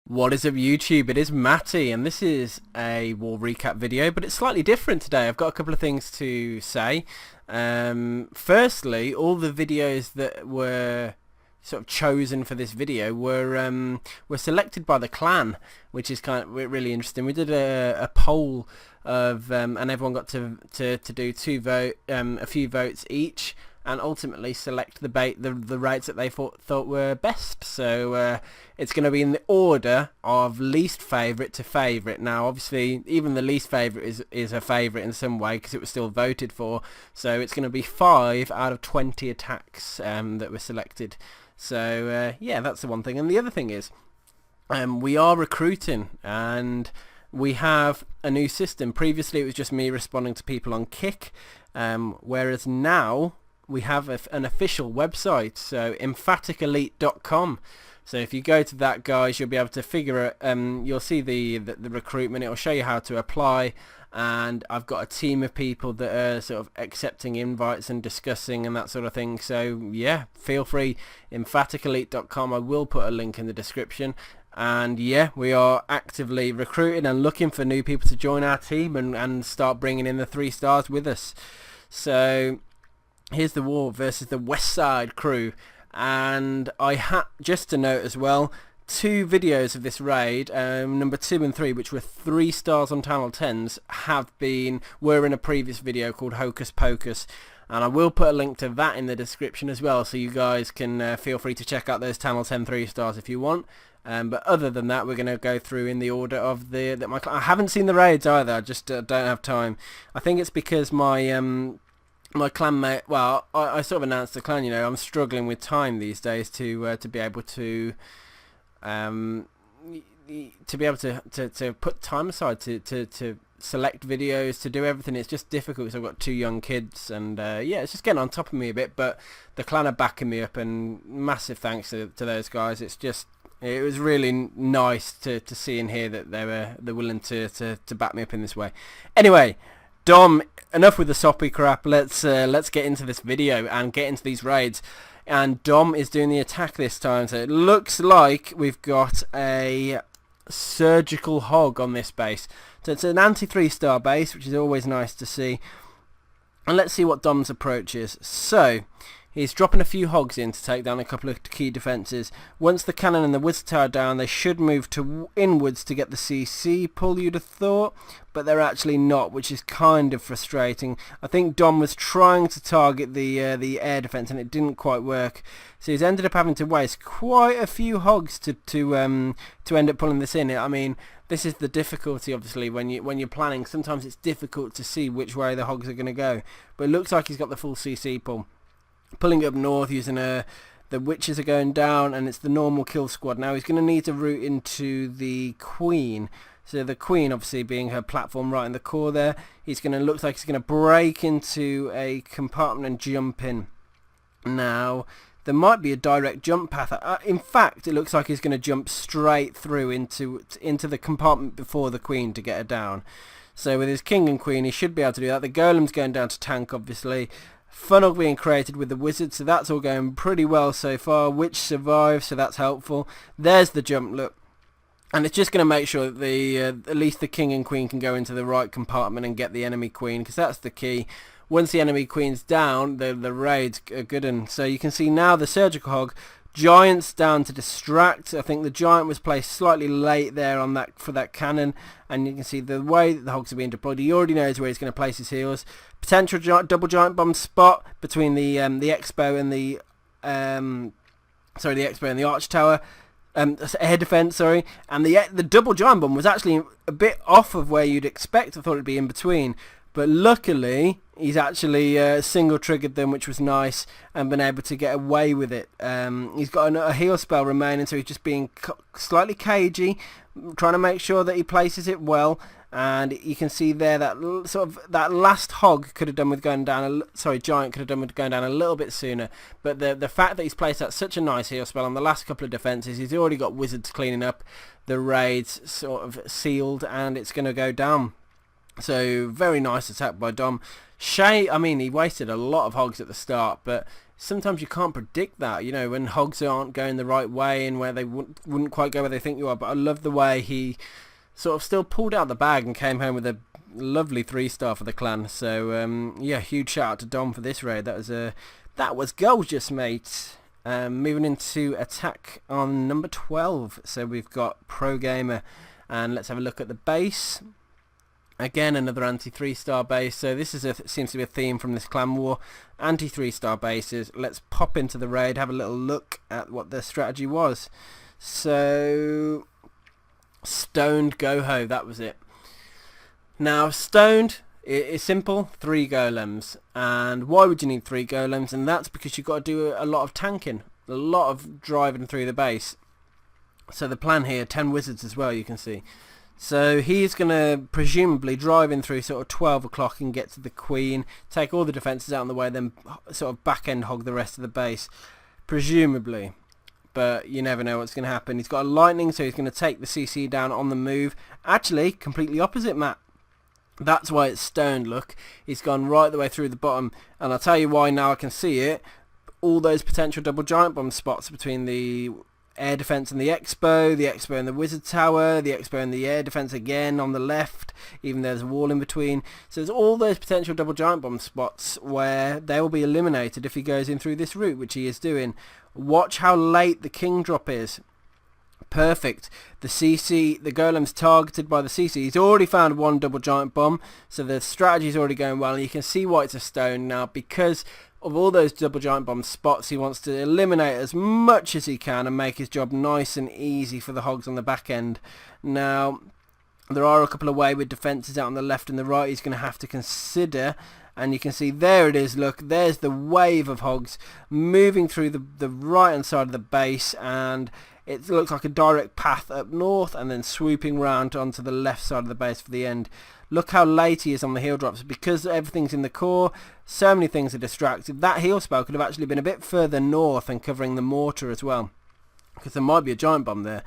What is up YouTube? It is Matty and this is a war recap video, but it's slightly different today. I've got a couple of things to say. Firstly, all the videos that were sort of chosen for this video were selected by the clan, which is kind of really interesting. We did a poll of and everyone got to do a few votes each, and ultimately select the raids that they thought were best. So it's going to be in the order of least favourite to favourite. Now obviously even the least favourite is a favourite in some way because it was still voted for, so it's going to be 5 out of 20 attacks that were selected. So yeah, that's the one thing. And the other thing is we are recruiting, and we have a new system. Previously it was just me responding to people on Kick, whereas now we have an official website, so emphaticelite.com. So if you go to that, guys, you'll be able to figure it. You'll see the recruitment. It'll show you how to apply, and I've got a team of people that are sort of accepting invites and discussing and that sort of thing. So yeah, feel free. Emphaticelite.com. I will put a link in the description. And yeah, we are actively recruiting and looking for new people to join our team and start bringing in the 3 stars with us. So here's the war versus the West Side crew, and I had just to note as well, 2 videos of this raid, number 2 and 3, which were 3 stars on Channel 10s, were in a previous video called Hocus Pocus, and I will put a link to that in the description as well, so you guys can feel free to check out those Channel 10 3 stars if you want. But other than that, we're going to go through in the order of I haven't seen the raids either. I just don't have time. I think it's because my clanmate, well, I sort of announced the clan, I'm struggling with time these days to be able to put time aside to select videos, to do everything. It's just difficult because I've got 2 young kids, and yeah, it's just getting on top of me a bit, but the clan are backing me up, and massive thanks to those guys. It was really nice to see and hear that they're willing to back me up in this way. Anyway, Dom, enough with the soppy crap. Let's get into this video and get into these raids. And Dom is doing the attack this time, so it looks like we've got a Surgical Hog on this base. So it's an anti 3-star base, which is always nice to see. And let's see what Dom's approach is. So he's dropping a few hogs in to take down a couple of key defences. Once the cannon and the wizard tower are down, they should move to inwards to get the CC pull, you'd have thought, but they're actually not, which is kind of frustrating. I think Dom was trying to target the air defence, and it didn't quite work. So he's ended up having to waste quite a few hogs to end up pulling this in. I mean, this is the difficulty, obviously, when you're planning. Sometimes it's difficult to see which way the hogs are going to go, but it looks like he's got the full CC pull. Pulling up north using the witches are going down, and it's the normal kill squad. Now he's going to need to route into the queen. So the queen, obviously being her platform right in the core there, looks like he's going to break into a compartment and jump in. Now there might be a direct jump path. In fact, it looks like he's going to jump straight through into the compartment before the queen to get her down. So with his king and queen, he should be able to do that. The golem's going down to tank, obviously. Funnel being created with the wizard, so that's all going pretty well so far. Witch survives, so that's helpful. There's the jump, look. And it's just going to make sure that at least the king and queen can go into the right compartment and get the enemy queen, because that's the key. Once the enemy queen's down, the raid's a good one. So you can see now the Surgical Hog, Giant's down to distract. I think the Giant was placed slightly late there on that for that cannon, and you can see the way that the hogs are being deployed. He already knows where he's going to place his heals. Potential double giant bomb spot between the expo and the expo and the arch tower. Air defense, sorry, and the double giant bomb was actually a bit off of where you'd expect. I thought it'd be in between, but luckily he's actually single triggered them, which was nice, and been able to get away with it. He's got a heal spell remaining, so he's just being slightly cagey, trying to make sure that he places it well. And you can see there that that last hog could have done with going down. Giant could have done with going down a little bit sooner. But the fact that he's placed out such a nice heal spell on the last couple of defences, he's already got wizards cleaning up. The raid's sort of sealed, and it's going to go down. So very nice attack by Dom. Shay, I mean, he wasted a lot of hogs at the start, but sometimes you can't predict that, you know, when hogs aren't going the right way and where they wouldn't quite go where they think you are. But I love the way he sort of still pulled out the bag and came home with a lovely 3-star for the clan. So yeah, huge shout out to Dom for this raid. That was gorgeous, mate. Moving into attack on number 12. So we've got Pro Gamer, and let's have a look at the base. Again, another anti 3-star base. So this seems to be a theme from this clan war. Anti 3-star bases. Let's pop into the raid, have a little look at what their strategy was. So Stoned Goho, that was it. Now Stoned, it's simple, 3 golems. And why would you need 3 golems? And that's because you've got to do a lot of tanking, a lot of driving through the base. So the plan here, 10 wizards as well, you can see. So he's going to presumably drive in through sort of 12 o'clock and get to the queen, take all the defences out of the way, then sort of back-end hog the rest of the base, presumably. But you never know what's going to happen. He's got a lightning, so he's going to take the CC down on the move. Actually, completely opposite, Matt. That's why it's stoned, look. He's gone right the way through the bottom. And I'll tell you why now I can see it. All those potential double giant bomb spots between the air defense and the expo and the wizard tower, the expo and the air defense again on the left, even there's a wall in between. So there's all those potential double giant bomb spots where they will be eliminated if he goes in through this route, which he is doing. Watch how late the king drop is. Perfect. The CC, the golem's targeted by the CC. He's already found 1 double giant bomb, so the strategy's already going well, and you can see why it's a stone now, because of all those double giant bomb spots. He wants to eliminate as much as he can and make his job nice and easy for the hogs on the back end. Now, there are a couple of wayward defences out on the left and the right he's going to have to consider. And you can see there it is, look, there's the wave of hogs moving through the right hand side of the base, and it looks like a direct path up north and then swooping round onto the left side of the base for the end. Look how late he is on the heal drops. Because everything's in the core, so many things are distracted. That heal spell could have actually been a bit further north and covering the mortar as well, because there might be a giant bomb there.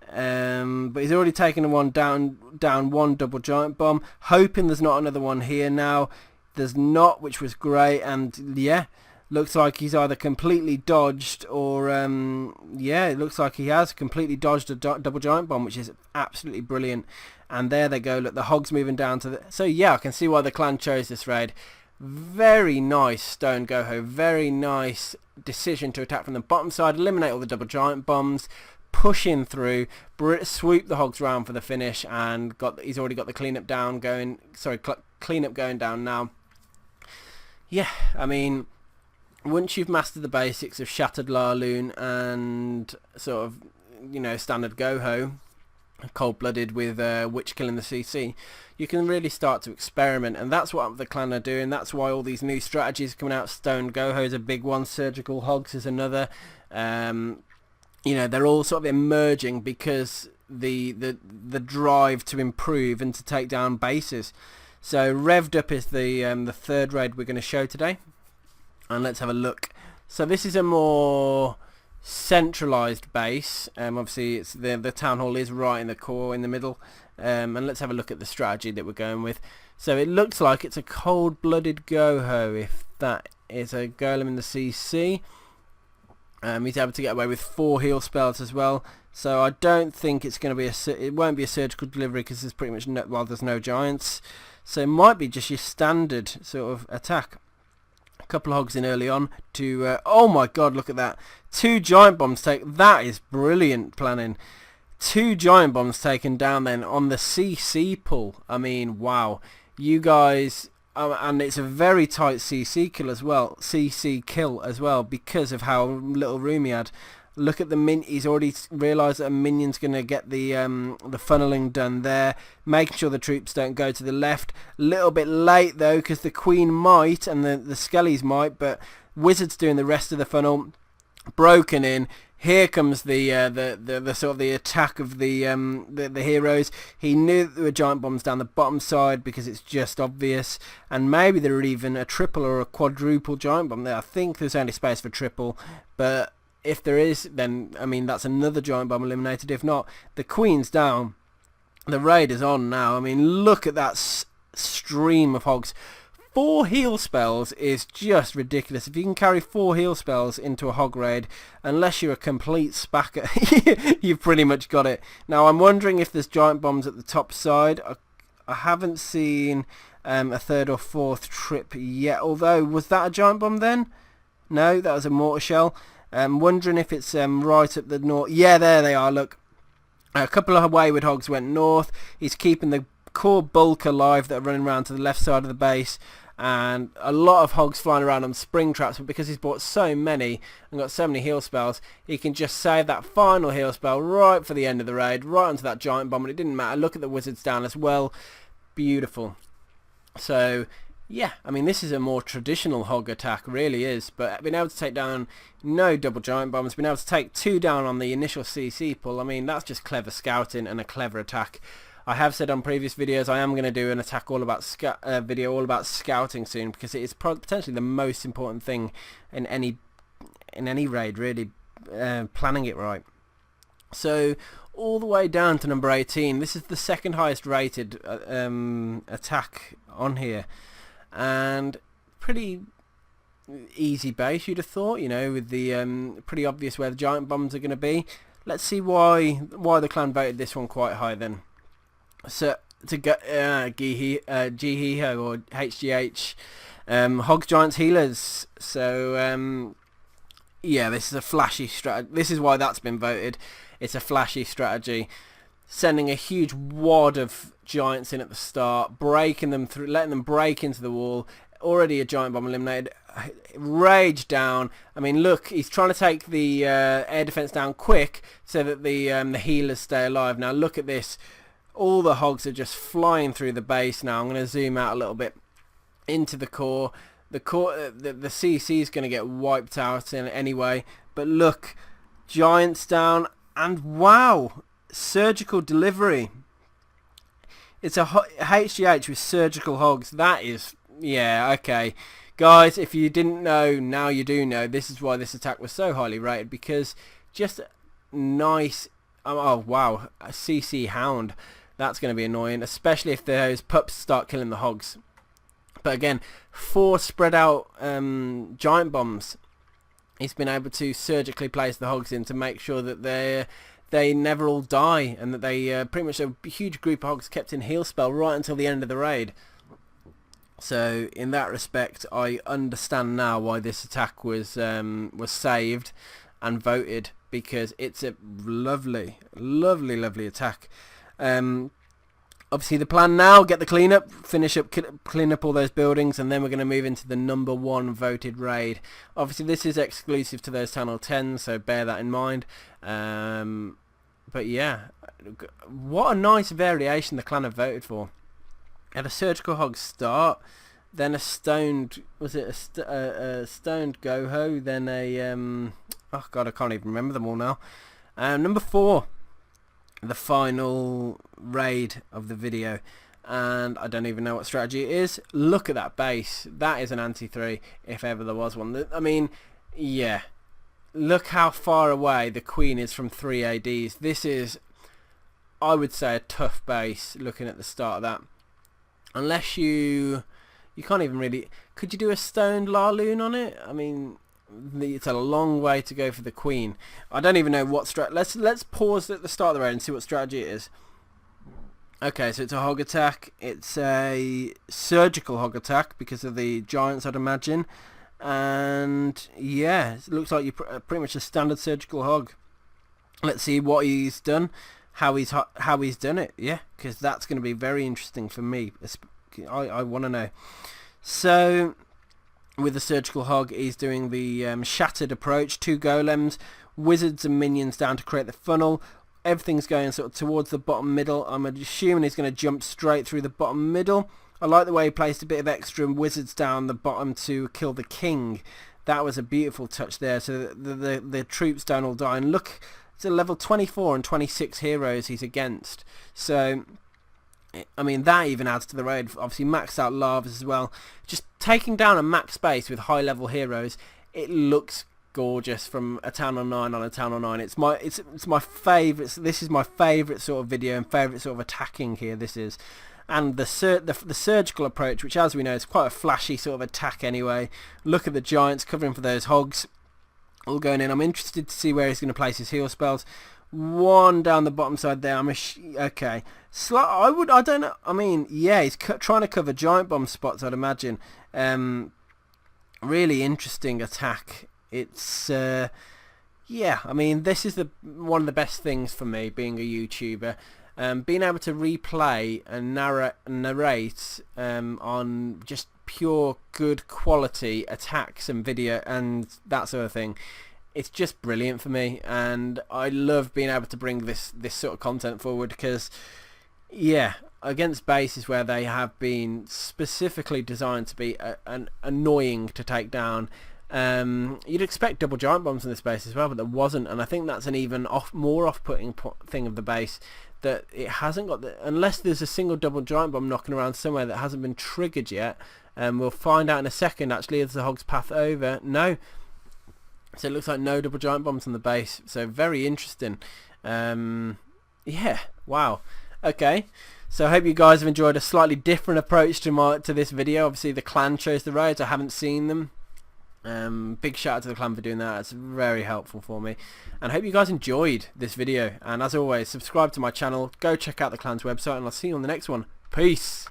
But he's already taken one down 1 double giant bomb, hoping there's not another one here now. There's not, which was great, and yeah, looks like he's either completely dodged or yeah, it looks like he has completely dodged a double giant bomb, which is absolutely brilliant. And there they go, look, the hogs moving down to the... So yeah, I can see why the clan chose this raid. Very nice Stone Goho, very nice decision to attack from the bottom side, eliminate all the double giant bombs, push in through, swoop the hogs round for the finish, and he's already got the cleanup down going, sorry, cleanup going down now. Yeah, I mean, once you've mastered the basics of Shattered LaLoon and sort of, you know, standard Goho, cold-blooded with witch killing the CC, you can really start to experiment, and that's what the clan are doing. That's why all these new strategies are coming out. Stone Goho is a big one, Surgical Hogs is another. You know, they're all sort of emerging because the drive to improve and to take down bases. So revved up is the third raid we're going to show today, and let's have a look. So this is a more centralized base. Obviously it's the town hall is right in the core in the middle, and let's have a look at the strategy that we're going with. So it looks like it's a cold-blooded Goho, if that is a golem in the CC. He's able to get away with 4 heal spells as well, so I don't think it's going to be it won't be a surgical delivery, because there's pretty much there's no giants, so it might be just your standard sort of attack. A couple of hogs in early on to oh my god, look at that, 2 giant bombs that is brilliant planning. 2 giant bombs taken down then on the CC pull. I mean, wow, you guys, and it's a very tight CC kill as well, because of how little room he had. Look at the he's already realised that a minion's going to get the funneling done there, making sure the troops don't go to the left. A little bit late though, because the queen might and the skellies might, but wizard's doing the rest of the funnel. Broken in. Here comes the sort of the attack of the heroes. He knew that there were giant bombs down the bottom side because it's just obvious, and maybe there were even a triple or a quadruple giant bomb there. I think there's only space for triple, but if there is, then I mean that's another giant bomb eliminated. If not, the queen's down. The raid is on now. I mean, look at that stream of hogs. 4 heal spells is just ridiculous. If you can carry 4 heal spells into a hog raid, unless you're a complete spacker, you've pretty much got it. Now I'm wondering if there's giant bombs at the top side. I haven't seen a 3rd or 4th trip yet, although was that a giant bomb then? No, that was a mortar shell. I'm wondering if it's right at the north. Yeah, there they are, look. A couple of wayward hogs went north. He's keeping the core bulk alive that are running around to the left side of the base, and a lot of hogs flying around on spring traps, but because he's bought so many and got so many heal spells, he can just save that final heal spell right for the end of the raid, right onto that giant bomb, and it didn't matter. Look at the wizards down as well. Beautiful. So yeah, I mean, this is a more traditional hog attack, really is, but being able to take down no double giant bombs, being able to take 2 down on the initial CC pull, I mean, that's just clever scouting and a clever attack. I have said on previous videos I am going to do an attack all about video all about scouting soon, because it is potentially the most important thing in any raid, really, planning it right. So all the way down to number 18. This is the second highest rated attack on here, and pretty easy base, you'd have thought, you know, with the pretty obvious where the giant bombs are going to be. Let's see why the clan voted this one quite high then. So to go Gihiho or HGH, Hogs, Giants, Healers. So yeah, this is a flashy strategy. This is why that's been voted. It's a flashy strategy, sending a huge wad of giants in at the start, breaking them through, letting them break into the wall. Already a giant bomb eliminated. Rage down. I mean, look, he's trying to take the air defense down quick so that the healers stay alive. Now look at this. All the hogs are just flying through the base now. I'm going to zoom out a little bit into the core. The CC is going to get wiped out in anyway. But look, giants down, and wow, surgical delivery. It's a HGH with surgical hogs. That is, yeah, okay. Guys, if you didn't know, now you do know. This is why this attack was so highly rated, because just nice. Oh wow, a CC hound. That's going to be annoying, especially if those pups start killing the hogs. But again, 4 spread out giant bombs. He's been able to surgically place the hogs in to make sure that they never all die, and that they pretty much a huge group of hogs kept in heal spell right until the end of the raid. So in that respect, I understand now why this attack was saved and voted, because it's a lovely attack. Obviously the plan now, get the cleanup, finish up, clean up all those buildings, and then we're going to move into the number 1 voted raid. Obviously this is exclusive to those Channel 10, so bear that in mind. But yeah, what a nice variation the clan have voted for. Had a surgical hog start, then a stoned, was it a stoned goho, then a oh god, I can't even remember them all now. Number 4, the final raid of the video, and I don't even know what strategy it is. Look at that base. That is an anti-3 if ever there was one. I mean, yeah, look how far away the queen is from 3 ADs. This is, I would say, a tough base looking at the start of that. Unless you can't even really, could you do a stoned LaLoon on it? I mean, it's a long way to go for the queen. I don't even know what let's pause at the start of the raid and see what strategy it is. Okay, so it's a hog attack. It's a surgical hog attack because of the giants, I'd imagine. And yeah, it looks like you're pretty much a standard surgical hog. Let's see what he's done, how he's done it. Yeah, because that's going to be very interesting for me. I want to know. So with the surgical hog, he's doing the shattered approach, 2 golems, wizards and minions down to create the funnel. Everything's going sort of towards the bottom middle. I'm assuming he's going to jump straight through the bottom middle. I like the way he placed a bit of extra wizards down the bottom to kill the king. That was a beautiful touch there, so the troops don't all die. And look, it's a level 24 and 26 heroes he's against. So I mean, that even adds to the raid. Obviously maxed out lavas as well. Just taking down a max base with high level heroes, it looks gorgeous from a town on 9 on a town on 9. It's my favourite. This is my favourite sort of video and favourite sort of attacking here. This is. And the surgical approach, which as we know is quite a flashy sort of attack anyway. Look at the giants covering for those hogs, all going in. I'm interested to see where he's going to place his heal spells. One down the bottom side there. Okay. I don't know. I mean, yeah, he's trying to cover giant bomb spots, I'd imagine. Really interesting attack. It's yeah. I mean, this is one of the best things for me being a YouTuber. Being able to replay and narrate on just pure good quality attacks and video and that sort of thing, it's just brilliant for me, and I love being able to bring this sort of content forward because, yeah, against bases where they have been specifically designed to be annoying to take down. You'd expect double giant bombs in this base as well, but there wasn't, and I think that's an even more off-putting thing of the base, that it hasn't got unless there's a single double giant bomb knocking around somewhere that hasn't been triggered yet. We'll find out in a second actually as the hog's path over. No, so it looks like no double giant bombs on the base, so very interesting. Yeah, wow. Okay, so I hope you guys have enjoyed a slightly different approach to this video. Obviously the clan chose the raids, I haven't seen them. Big shout out to the clan for doing that. It's very helpful for me, and I hope you guys enjoyed this video, and as always, subscribe to my channel, go check out the clan's website, and I'll see you on the next one. Peace.